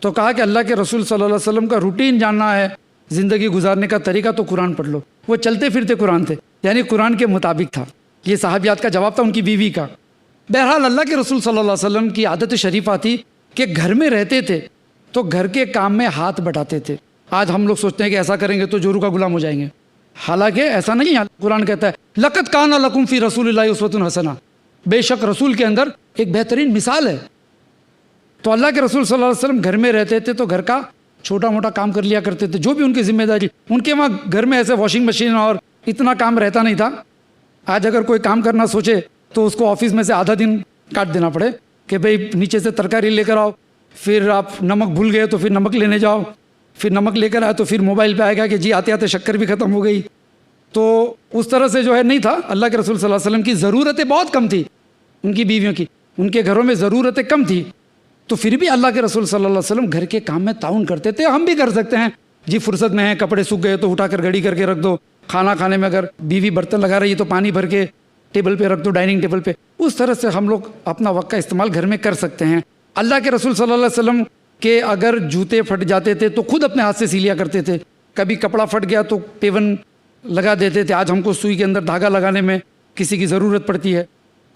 تو کہا کہ اللہ کے رسول صلی اللہ علیہ وسلم کا روٹین جاننا ہے, زندگی گزارنے کا طریقہ, تو قرآن پڑھ لو. وہ چلتے پھرتے قرآن تھے, یعنی قرآن کے مطابق تھا. یہ صحابیات کا جواب تھا ان کی بیوی کا. بہرحال اللہ کے رسول صلی اللہ علیہ وسلم کی عادت شریفہ تھی کہ گھر میں رہتے تھے تو گھر کے کام میں ہاتھ بٹاتے تھے. آج ہم لوگ سوچتے ہیں کہ ایسا کریں گے تو جورو کا غلام ہو جائیں گے, حالانکہ ایسا نہیں ہے. قرآن کہتا ہے لقد کان لکم فی رسول اللہ اسوۃ حسنہ, بے شک رسول کے اندر ایک بہترین مثال ہے. تو اللہ کے رسول صلی اللہ علیہ وسلم گھر میں رہتے تھے تو گھر کا چھوٹا موٹا کام کر لیا کرتے تھے, جو بھی ان کی ذمہ داری. ان کے وہاں گھر میں ایسے واشنگ مشین اور اتنا کام رہتا نہیں تھا. آج اگر کوئی کام کرنا سوچے تو اس کو آفس میں سے آدھا دن کاٹ دینا پڑے کہ بھئی نیچے سے ترکاری لے کر آؤ, پھر آپ نمک بھول گئے تو پھر نمک لینے جاؤ, پھر نمک لے کر آئے تو پھر موبائل پہ آئے گا کہ جی آتے آتے شکر بھی ختم ہو گئی. تو اس طرح سے جو ہے نہیں تھا. اللہ کے رسول صلی اللہ علیہ وسلم کی ضرورتیں بہت کم تھی, ان کی بیویوں کی, ان کے گھروں میں ضرورتیں کم تھی. تو پھر بھی اللہ کے رسول صلی اللہ علیہ وسلم گھر کے کام میں تعاون کرتے تھے. ہم بھی کر سکتے ہیں جی, فرصت میں ہیں, کپڑے سوکھ گئے تو اٹھا کر گھڑی کر کے رکھ دو. کھانا کھانے میں اگر بیوی برتن لگا رہی ہے تو پانی بھر کے ٹیبل پہ رکھ دو, ڈائننگ ٹیبل پہ. اس طرح سے ہم لوگ اپنا وقت کا استعمال گھر میں کر سکتے ہیں. اللہ کے رسول صلی اللہ علیہ وسلم کے اگر جوتے پھٹ جاتے تھے تو خود اپنے ہاتھ سے سی لیا کرتے تھے. کبھی کپڑا پھٹ گیا تو پیون لگا دیتے تھے. آج ہم کو سوئی کے اندر دھاگا لگانے میں کسی کی ضرورت پڑتی ہے.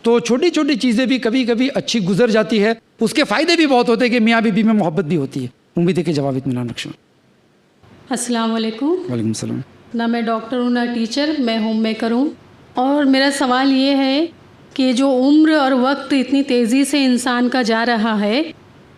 تو چھوٹی چھوٹی چیزیں بھی کبھی کبھی اچھی گزر جاتی ہے. اس کے فائدے بھی بہت ہوتے ہیں کہ میاں بیوی میں محبت بھی ہوتی ہے. امید ہے کہ جواب اطمینان بخشوں. السلام علیکم. وعلیکم السلام. نہ میں ڈاکٹر ہوں نہ ٹیچر, میں ہوم میکر ہوں. اور میرا سوال یہ ہے کہ جو عمر اور وقت اتنی تیزی سے انسان کا جا رہا ہے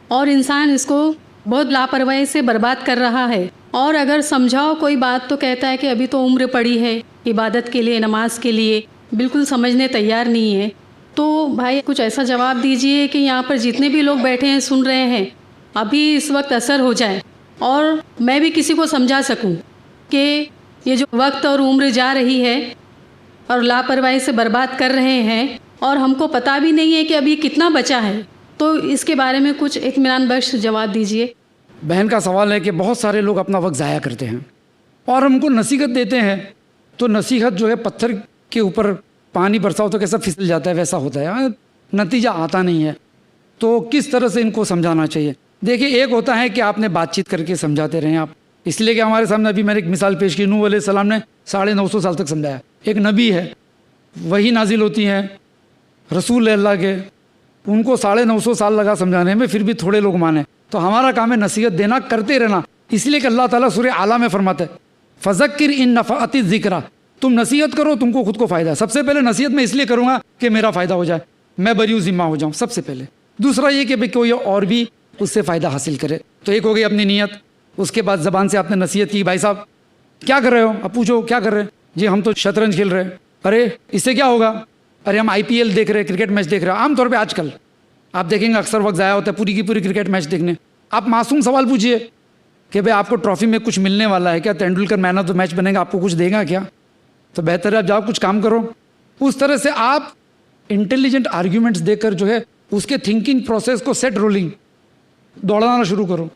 اور انسان اس کو بہت لاپرواہی سے برباد کر رہا ہے, اور اگر سمجھاؤ کوئی بات تو کہتا ہے کہ ابھی تو عمر پڑی ہے عبادت کے لیے, نماز کے لیے, بالکل سمجھنے تیار نہیں ہے. تو بھائی کچھ ایسا جواب دیجئے کہ یہاں پر جتنے بھی لوگ بیٹھے ہیں سن رہے ہیں ابھی اس وقت اثر ہو جائے اور میں بھی کسی کو سمجھا سکوں کہ یہ جو وقت اور عمر جا رہی ہے اور لاپرواہی سے برباد کر رہے ہیں اور ہم کو پتہ بھی نہیں ہے کہ ابھی کتنا بچا ہے، تو اس کے بارے میں کچھ اطمینان بخش جواب دیجئے۔ بہن کا سوال ہے کہ بہت سارے لوگ اپنا وقت ضائع کرتے ہیں اور ہم کو نصیحت دیتے ہیں تو نصیحت جو ہے پتھر کے اوپر پانی برساؤ تو کیسا پھسل جاتا ہے ویسا ہوتا ہے، نتیجہ آتا نہیں ہے۔ تو کس طرح سے ان کو سمجھانا چاہیے؟ دیکھیں، ایک ہوتا ہے کہ آپ نے بات چیت کر کے سمجھاتے رہیں آپ، اس لیے کہ ہمارے سامنے ابھی میں نے ایک مثال پیش کی، نوح علیہ السلام نے 950 سال تک سمجھایا۔ ایک نبی ہے، وہی نازل ہوتی ہیں رسول اللہ کے، ان کو 950 سال لگا سمجھانے میں، پھر بھی تھوڑے لوگ مانے۔ تو ہمارا کام ہے نصیحت دینا، کرتے رہنا، اس لیے کہ اللہ تعالیٰ سورہ اعلیٰ میں فرماتا ہے فذکر ان نفعت الذکریٰ، تم نصیحت کرو تم کو خود کو فائدہ ہے۔ سب سے پہلے نصیحت میں اس لیے کروں گا کہ میرا فائدہ ہو جائے، میں بری ذمہ ہو جاؤں سب سے پہلے۔ دوسرا یہ کہ کوئی اور بھی اس سے فائدہ حاصل کرے، تو ایک ہو گئی اپنی نیت۔ اس کے بعد زبان سے آپ نے نصیحت کی، بھائی صاحب کیا کر رہے ہو؟ اب پوچھو کیا کر رہے ہیں؟ جی ہم تو شطرنج کھیل رہے ہیں۔ ارے اس سے کیا ہوگا؟ ارے ہم IPL دیکھ رہے ہیں، کرکٹ میچ دیکھ رہے ہیں۔ عام طور پہ آج کل آپ دیکھیں گے اکثر وقت ضائع ہوتا ہے پوری کی پوری کرکٹ میچ دیکھنے۔ آپ معصوم سوال پوچھیے کہ بھائی آپ کو ٹرافی میں کچھ ملنے والا ہے کیا؟ تینڈولکر مین آف دا میچ بنے گا، آپ کو کچھ دے گا کیا؟ تو بہتر ہے آپ جاؤ کچھ کام کرو۔ اس طرح سے آپ انٹیلیجنٹ آرگیومنٹس دے کر جو ہے اس کے تھنکنگ پروسیس کو سیٹ رولنگ دوڑانا شروع کرو۔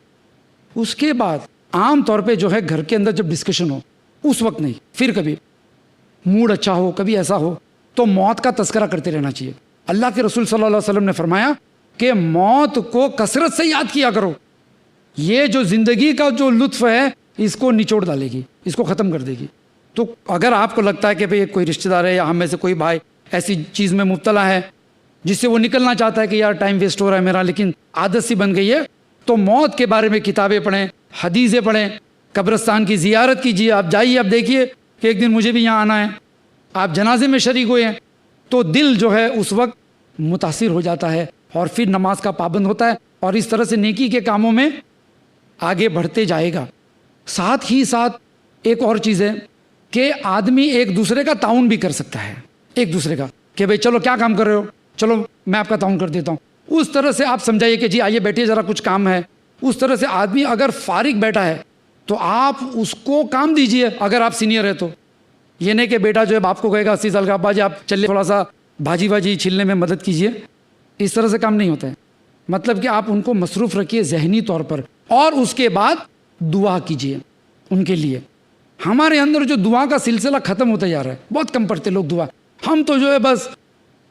اس کے بعد عام طور پہ جو ہے گھر کے اندر جب ڈسکشن ہو اس وقت نہیں، پھر کبھی موڈ اچھا ہو، کبھی ایسا ہو تو موت کا تذکرہ کرتے رہنا چاہیے۔ اللہ کے رسول صلی اللہ علیہ وسلم نے فرمایا کہ موت کو کثرت سے یاد کیا کرو، یہ جو زندگی کا جو لطف ہے اس کو نچوڑ ڈالے گی، اس کو ختم کر دے گی۔ تو اگر آپ کو لگتا ہے کہ بھئی کوئی رشتہ دار ہے یا ہم میں سے کوئی بھائی ایسی چیز میں مبتلا ہے جس سے وہ نکلنا چاہتا ہے کہ یار ٹائم ویسٹ ہو رہا ہے میرا، لیکن عادت سی بن گئی ہے، تو موت کے بارے میں کتابیں پڑھیں، حدیثیں پڑھیں، قبرستان کی زیارت کیجیے۔ آپ جائیے، آپ دیکھیے کہ ایک دن مجھے بھی یہاں آنا ہے، آپ جنازے میں شریک ہوئے ہیں تو دل جو ہے اس وقت متاثر ہو جاتا ہے اور پھر نماز کا پابند ہوتا ہے اور اس طرح سے نیکی کے کاموں میں آگے بڑھتے جائے گا۔ ساتھ ہی ساتھ ایک اور چیز ہے کہ آدمی ایک دوسرے کا تعاون بھی کر سکتا ہے، ایک دوسرے کا کہ بھئی چلو کیا کام کر رہے ہو، چلو میں آپ کا تعاون کر دیتا ہوں۔ اس طرح سے آپ سمجھائیے کہ جی آئیے بیٹھیے ذرا کچھ کام ہے۔ اس طرح سے آدمی اگر فارغ بیٹھا ہے تو آپ اس کو کام دیجئے، اگر آپ سینئر ہے تو۔ یہ نہیں کہ بیٹا جو ہے باپ کو کہے گا 80 سال کا، ابا جی آپ چلیے تھوڑا سا بھاجی واجی چھیلنے میں مدد کیجئے، اس طرح سے کام نہیں ہوتا ہے۔ مطلب کہ آپ ان کو مصروف رکھیے ذہنی طور پر، اور اس کے بعد دعا کیجئے ان کے لیے۔ ہمارے اندر جو دعا کا سلسلہ ختم ہوتا جا رہا ہے، بہت کم پڑھتے لوگ دعا۔ ہم تو جو ہے بس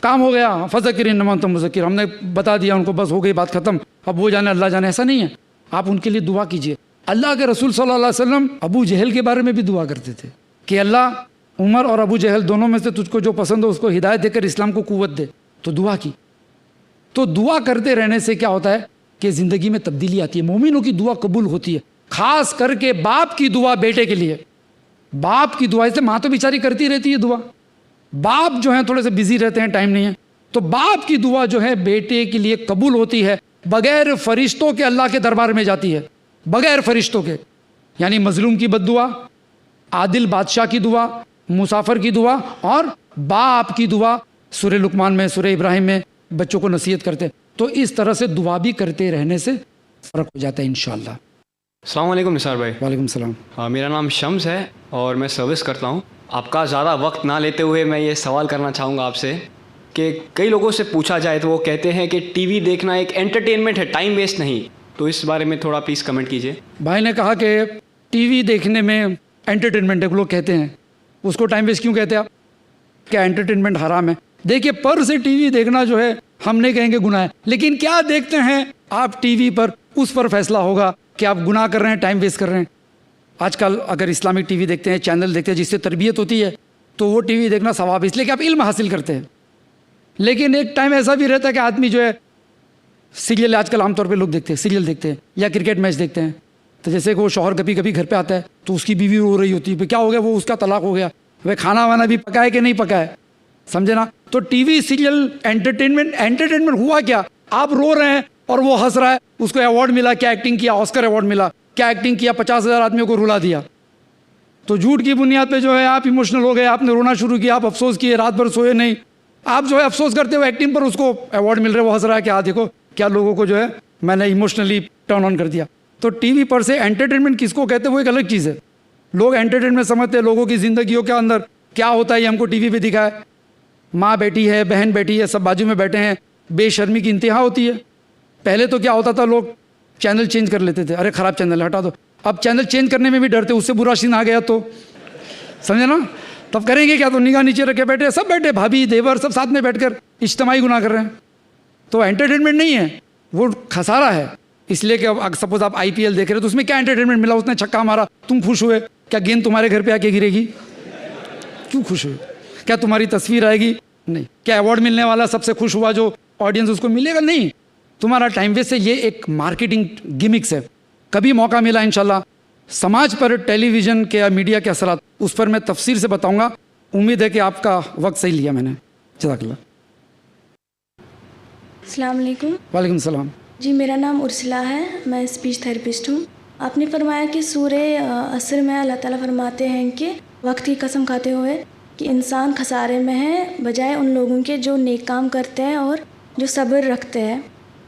کام ہو گیا، فذکر انما انت مذکر، ہم نے بتا دیا ان کو، بس ہو گئی بات ختم، اب وہ جانے اللہ جانے، ایسا نہیں ہے۔ آپ ان کے لیے دعا کیجئے۔ اللہ کے رسول صلی اللہ علیہ وسلم ابو جہل کے بارے میں بھی دعا کرتے تھے کہ اللہ عمر اور ابو جہل دونوں میں سے تجھ کو جو پسند ہو اس کو ہدایت دے کر اسلام کو قوت دے، تو دعا کی۔ تو دعا کرتے رہنے سے کیا ہوتا ہے کہ زندگی میں تبدیلی آتی ہے، مومنوں کی دعا قبول ہوتی ہے، خاص کر کے باپ کی دعا بیٹے کے لیے۔ باپ کی دعا، اسے ماں تو بیچاری کرتی رہتی ہے دعا، باپ جو ہیں تھوڑے سے بزی رہتے ہیں، ٹائم نہیں ہے، تو باپ کی دعا جو ہے بیٹے کے لیے قبول ہوتی ہے، بغیر فرشتوں کے اللہ کے دربار میں جاتی ہے، بغیر فرشتوں کے۔ یعنی مظلوم کی بد دعا، عادل بادشاہ کی دعا، مسافر کی دعا اور باپ کی دعا۔ سورہ لقمان میں، سورہ ابراہیم میں بچوں کو نصیحت کرتے، تو اس طرح سے دعا بھی کرتے رہنے سے فرق ہو جاتا ہے انشاءاللہ۔ السلام علیکم نثار بھائی۔ وعلیکم السلام۔ میرا نام شمس ہے اور میں سروس کرتا ہوں۔ آپ کا زیادہ وقت نہ لیتے ہوئے میں یہ سوال کرنا چاہوں گا آپ سے کہ کئی لوگوں سے پوچھا جائے تو وہ کہتے ہیں کہ ٹی وی دیکھنا ایک انٹرٹینمنٹ ہے، ٹائم ویسٹ نہیں، تو اس بارے میں تھوڑا پلیز کمنٹ کیجیے۔ بھائی نے کہا کہ ٹی وی دیکھنے میں انٹرٹینمنٹ ہے، لوگ کہتے ہیں، اس کو ٹائم ویسٹ کیوں کہتے ہیں آپ؟ کیا انٹرٹینمنٹ حرام ہے؟ دیکھیے پر سے ٹی وی دیکھنا جو ہے ہم نہیں کہیں گے گناہ ہے، لیکن کیا دیکھتے ہیں آپ ٹی وی پر، اس پر فیصلہ ہوگا کہ آپ گناہ کر رہے ہیں، ٹائم ویسٹ کر رہے ہیں۔ آج کل اگر اسلامک ٹی وی دیکھتے ہیں، چینل دیکھتے ہیں جس سے تربیت ہوتی ہے، تو وہ ٹی وی دیکھنا ثواب، اس لیے کہ آپ علم حاصل کرتے ہیں۔ لیکن ایک ٹائم ایسا بھی رہتا ہے کہ آدمی جو ہے سیریل، آج کل عام طور پہ لوگ دیکھتے ہیں، سیریل دیکھتے ہیں یا کرکٹ میچ دیکھتے ہیں، تو جیسے کہ وہ شوہر کبھی کبھی گھر پہ آتا ہے تو اس کی بیوی رو رہی ہوتی ہے، کیا ہو گیا، وہ اس کا طلاق ہو گیا، وہ کھانا وانا بھی پکا ہے کہ نہیں پکا ہے، سمجھے نا؟ تو ٹی وی سیریل انٹرٹینمنٹ ہوا کیا؟ آپ رو رہے ہیں اور وہ ہنس رہا ہے، اس کو ایوارڈ ملا، کیا ایکٹنگ کیا، آسکر ایوارڈ ملا، کیا ایکٹنگ کیا، 50,000 آدمیوں کو رلا دیا۔ تو جھوٹ کی بنیاد پہ جو ہے آپ ایموشنل ہو گئے، آپ نے رونا شروع کیا، آپ افسوس کیے، رات بھر سوئے نہیں، آپ جو ہے افسوس کرتے ہو ایکٹنگ پر اس کو ایوارڈ مل رہے, وہ ہنس رہا ہے کہ دیکھو کیا لوگوں کو جو ہے میں نے ایموشنلی ٹرن آن کر دیا. تو ٹی وی پر سے انٹرٹینمنٹ کس کو کہتے ہیں وہ ایک الگ چیز ہے. لوگ انٹرٹینمنٹ سمجھتے ہیں لوگوں کی زندگیوں کے اندر کیا ہوتا ہے یہ ہم کو ٹی وی پہ دکھائے. ماں بیٹی ہے, بہن بیٹی ہے, سب بازو میں بیٹھے ہیں, بے شرمی کی انتہا ہوتی ہے. پہلے تو کیا ہوتا تھا, لوگ چینل چینج کر لیتے تھے, ارے خراب چینل ہٹا دو. اب چینل چینج کرنے میں بھی ڈرتے, اس سے برا سین آ گیا تو سمجھے نا, تب کریں گے کیا. تو نگاہ نیچے رکھے بیٹھے, سب بیٹھے, بھابھی دیور سب ساتھ میں بیٹھ کر اجتماعی گناہ کر رہے ہیں. تو انٹرٹینمنٹ نہیں ہے, وہ خسارہ ہے. اس لیے کہ اب سپوز آپ آئی پی ایل دیکھ رہے تو اس میں کیا انٹرٹینمنٹ ملا, اس نے چھکا مارا, تم خوش ہوئے, کیا گیند تمہارے گھر پہ آ کے گرے گی؟ کیوں خوش ہوئے؟ کیا تمہاری تصویر آئے گی؟ نہیں. کیا ایوارڈ ملنے والا سب سے خوش ہوا جو آڈینس اس کو ملے گا؟ نہیں. تمہارا ٹائم ویسٹ ہے. یہ ایک مارکیٹنگ گیمکس ہے. کبھی موقع ملا انشاءاللہ سماج پر ٹیلی ویژن کے یا میڈیا کے اثرات, اس پر میں تفصیل سے بتاؤں گا. امید ہے کہ آپ کا وقت صحیح لیا میں نے. جزاک اللہ. السلام علیکم. وعلیکم السلام. جی میرا نام ارسلا ہے, میں اسپیچ تھراپسٹ ہوں. آپ نے فرمایا کہ سورہ عصر میں اللہ تعالیٰ فرماتے ہیں کہ وقت کی قسم کھاتے ہوئے کہ انسان خسارے میں ہے بجائے ان لوگوں کے جو نیک کام کرتے ہیں اور جو صبر رکھتے ہیں.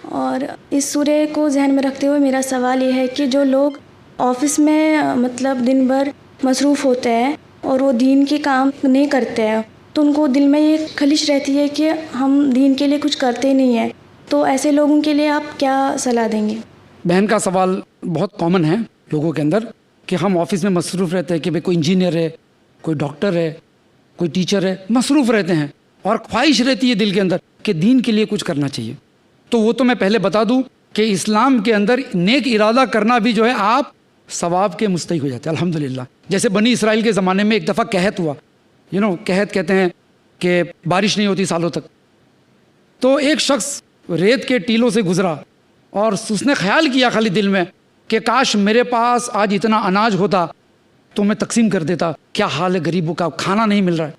اور اس سورہ کو ذہن میں رکھتے ہوئے میرا سوال یہ ہے کہ جو لوگ آفس میں مطلب دن بھر مصروف ہوتے ہیں اور وہ دین کے کام نہیں کرتے ہیں, تو ان کو دل میں یہ خلش رہتی ہے کہ ہم دین کے لیے کچھ کرتے نہیں ہیں, تو ایسے لوگوں کے لیے آپ کیا صلاح دیں گے؟ بہن کا سوال بہت کامن ہے لوگوں کے اندر کہ ہم آفس میں مصروف رہتے ہیں, کہ بھئی کوئی انجینئر ہے, کوئی ڈاکٹر ہے, کوئی ٹیچر ہے, مصروف رہتے ہیں اور خواہش رہتی ہے دل کے اندر کہ دین کے لیے کچھ کرنا چاہیے. تو وہ تو میں پہلے بتا دوں کہ اسلام کے اندر نیک ارادہ کرنا بھی جو ہے آپ ثواب کے مستحق ہو جاتے ہیں الحمدللہ. جیسے بنی اسرائیل کے زمانے میں ایک دفعہ قحط ہوا, قحط کہتے ہیں کہ بارش نہیں ہوتی سالوں تک. تو ایک شخص ریت کے ٹیلوں سے گزرا اور اس نے خیال کیا خالی دل میں کہ کاش میرے پاس آج اتنا اناج ہوتا تو میں تقسیم کر دیتا. کیا حال ہے غریبوں کا, کھانا نہیں مل رہا ہے.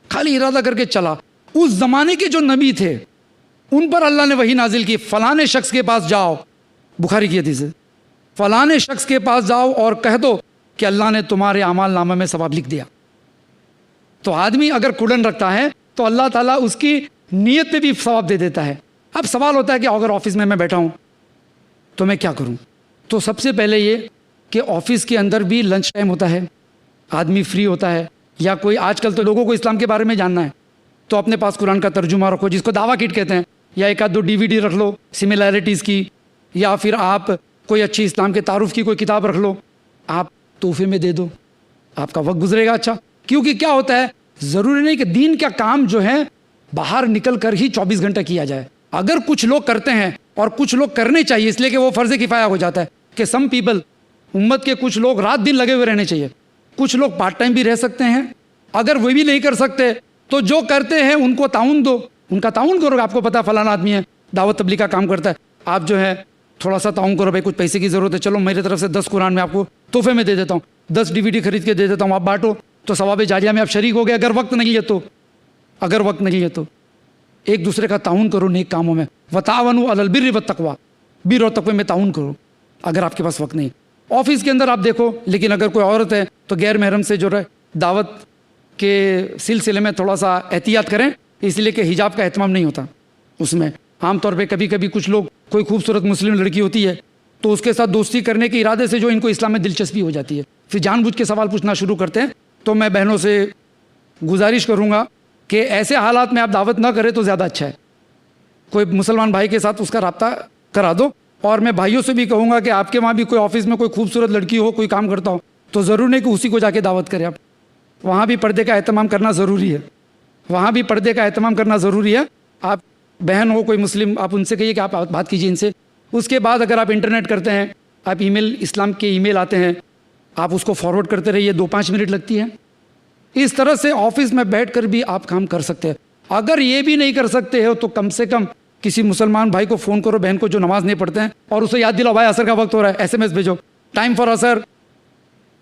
خالی ارادہ کر کے چلا. اس زمانے کے جو نبی تھے ان پر اللہ نے وحی نازل کی, فلانے شخص کے پاس جاؤ, بخاری کی حدیث ہے, فلانے شخص کے پاس جاؤ اور کہہ دو کہ اللہ نے تمہارے اعمال نامہ میں ثواب لکھ دیا. تو آدمی اگر کڑن رکھتا ہے تو اللہ تعالیٰ اس کی نیت پہ بھی ثواب دے دیتا ہے. اب سوال ہوتا ہے کہ اگر آفس میں بیٹھا ہوں تو میں کیا کروں؟ تو سب سے پہلے یہ کہ آفس کے اندر بھی لنچ ٹائم ہوتا ہے, آدمی فری ہوتا ہے, یا کوئی آج کل تو لوگوں کو اسلام کے بارے میں جاننا ہے تو اپنے پاس قرآن کا ترجمہ رکھو جس کو دعویٰ کٹ کہتے ہیں, یا ایک آدھ دو DVD رکھ لو سملیرٹیز کی, یا پھر آپ کوئی اچھی اسلام کے تعارف کی کوئی کتاب رکھ لو, آپ تحفے میں دے دو, آپ کا وقت گزرے گا اچھا. کیونکہ کیا ہوتا ہے, ضروری نہیں کہ دین کا کام جو ہے باہر نکل کر ہی 24 گھنٹہ کیا جائے. اگر کچھ لوگ کرتے ہیں اور کچھ لوگ کرنے چاہیے, اس لیے کہ وہ فرض کفایہ ہو جاتا ہے کہ سم پیپل, امت کے کچھ لوگ رات دن لگے ہوئے رہنے چاہیے. کچھ لوگ پارٹ ٹائم بھی رہ سکتے ہیں. اگر وہ بھی نہیں کر سکتے تو جو کرتے ہیں ان کو تعاون دو, ان کا تعاون کرو. آپ کو پتا فلانا آدمی ہے دعوت تبلیغ کا کام کرتا ہے, آپ جو ہے تھوڑا سا تعاون کرو, بھائی کچھ پیسے کی ضرورت ہے, چلو میری طرف سے 10 قرآن میں آپ کو تحفے میں دے دیتا ہوں, 10 DVD خرید کے دے دیتا ہوں, آپ بانٹو, تو ثواب جاریہ میں آپ شریک ہو گئے. اگر وقت نہیں ہے تو ایک دوسرے کا تعاون کرو نیک کاموں میں. وتعاونوا علی البر والتقوی, بر اور تقوی میں تعاون کرو اگر آپ کے پاس وقت نہیں. آفس کے اندر آپ دیکھو, لیکن اگر کوئی عورت ہے تو غیر محرم سے جو رہے دعوت کے سلسلے میں تھوڑا سا احتیاط کریں, اس لیے کہ حجاب کا اہتمام نہیں ہوتا اس میں. عام طور پہ کبھی کبھی کچھ لوگ, کوئی خوبصورت مسلم لڑکی ہوتی ہے تو اس کے ساتھ دوستی کرنے کے ارادے سے جو ان کو اسلام میں دلچسپی ہو جاتی ہے, پھر جان بوجھ کے سوال پوچھنا شروع کرتے ہیں. تو میں بہنوں سے گزارش کروں گا کہ ایسے حالات میں آپ دعوت نہ کریں تو زیادہ اچھا ہے. کوئی مسلمان بھائی کے ساتھ اس کا رابطہ کرا دو. اور میں بھائیوں سے بھی کہوں گا کہ آپ کے وہاں بھی کوئی آفس میں کوئی خوبصورت لڑکی ہو, کوئی کام کرتا ہو, تو ضرور نہیں کہ اسی کو جا کے دعوت کریں. آپ وہاں بھی پردے کا اہتمام کرنا ضروری ہے. آپ بہن ہو کوئی مسلم, آپ ان سے کہیے کہ آپ بات کیجیے ان سے. اس کے بعد اگر آپ انٹرنیٹ کرتے ہیں, آپ ای میل, اسلام کے ای میل آتے ہیں, آپ اس کو فارورڈ کرتے رہیے, 2-5 منٹ لگتی ہے. اس طرح سے آفس میں بیٹھ کر بھی آپ کام کر سکتے ہیں. اگر یہ بھی نہیں کر سکتے ہو تو کم سے کم کسی مسلمان بھائی کو فون کرو, بہن کو جو نماز نہیں پڑھتے ہیں, اور اسے یاد دلاؤ بھائی عصر کا وقت ہو رہا ہے, SMS بھیجو ٹائم فار عصر,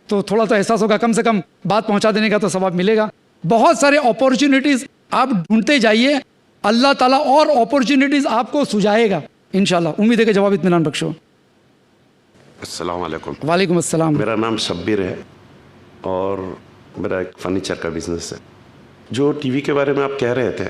تو تھوڑا تو احساس ہوگا, کم سے کم بات پہنچا دینے کا تو ثواب ملے گا. بہت سارے اپورچونیٹیز آپ ڈھونڈتے جائیے, اللہ تعالیٰ اور اپورچونیٹیز آپ کو سجائے گا انشاءاللہ. امید ہے کہ جواب اطمینان بخشو. السلام علیکم. وعلیکم السلام. میرا نام شبیر ہے اور میرا ایک فرنیچر کا بزنس ہے. جو ٹی وی کے بارے میں آپ کہہ رہے تھے